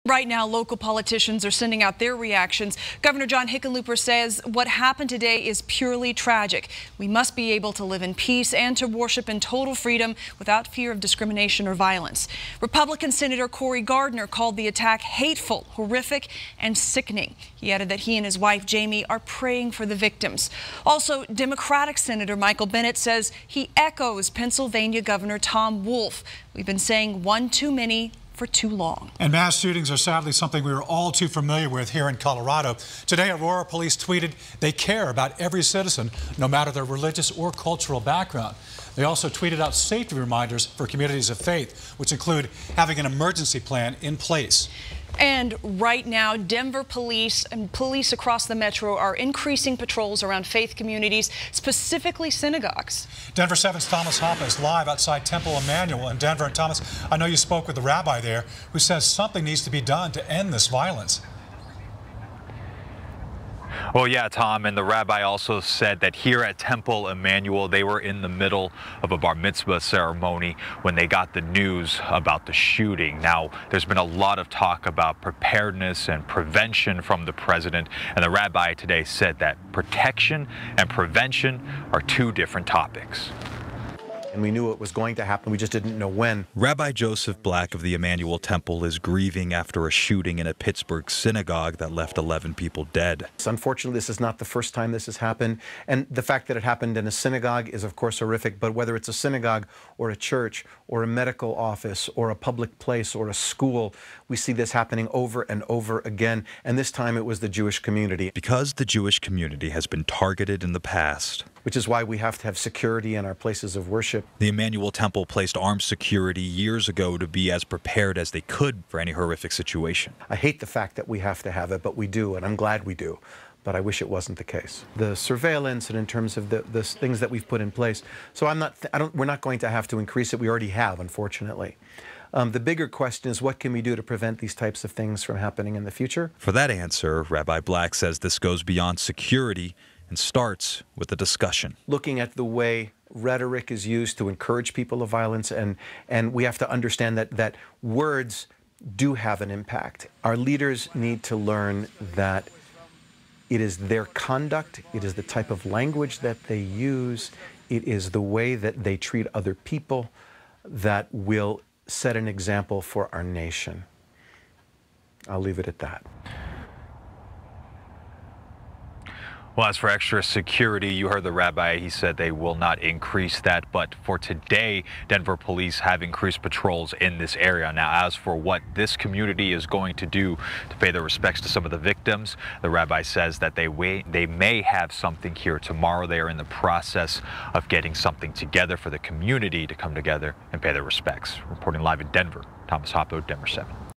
Right now, local politicians are sending out their reactions. Governor John Hickenlooper says what happened today is purely tragic. We must be able to live in peace and to worship in total freedom without fear of discrimination or violence. Republican Senator Cory Gardner called the attack hateful, horrific, and sickening. He added that he and his wife, Jamie, are praying for the victims. Also, Democratic Senator Michael Bennet says he echoes Pennsylvania Governor Tom Wolf. We've been saying one too many for too long. And mass shootings are sadly something we are all too familiar with here in Colorado. Today, Aurora police tweeted they care about every citizen, no matter their religious or cultural background. They also tweeted out safety reminders for communities of faith, which include having an emergency plan in place. And right now, Denver police and police across the metro are increasing patrols around faith communities, specifically synagogues. Denver 7's Thomas Hoppe is live outside Temple Emmanuel in Denver. And Thomas, I know you spoke with the rabbi there who says something needs to be done to end this violence. Well, yeah, Tom, and the rabbi also said that here at Temple Emmanuel, they were in the middle of a bar mitzvah ceremony when they got the news about the shooting. Now, there's been a lot of talk about preparedness and prevention from the president, and the rabbi today said that protection and prevention are two different topics. And we knew it was going to happen, we just didn't know when. Rabbi Joseph Black of the Emmanuel Temple is grieving after a shooting in a Pittsburgh synagogue that left 11 people dead. Unfortunately, this is not the first time this has happened, and the fact that it happened in a synagogue is of course horrific, but whether it's a synagogue or a church or a medical office or a public place or a school, we see this happening over and over again, and this time it was the Jewish community. Because the Jewish community has been targeted in the past. Which is why we have to have security in our places of worship. The Emmanuel Temple placed armed security years ago to be as prepared as they could for any horrific situation. I hate the fact that we have to have it, but we do, and I'm glad we do. But I wish it wasn't the case. The surveillance and in terms of the things that we've put in place. So we're not going to have to increase it. We already have, unfortunately. The bigger question is, what can we do to prevent these types of things from happening in the future? For that answer, Rabbi Black says this goes beyond security and starts with a discussion. Looking at the way rhetoric is used to encourage people of violence, and we have to understand that words do have an impact. Our leaders need to learn that it is their conduct, it is the type of language that they use, it is the way that they treat other people that will set an example for our nation. I'll leave it at that. Well, as for extra security, you heard the rabbi. He said they will not increase that. But for today, Denver police have increased patrols in this area. Now, as for what this community is going to do to pay their respects to some of the victims, the rabbi says that they may have something here tomorrow. They are in the process of getting something together for the community to come together and pay their respects. Reporting live in Denver, Thomas Hoppe, Denver 7.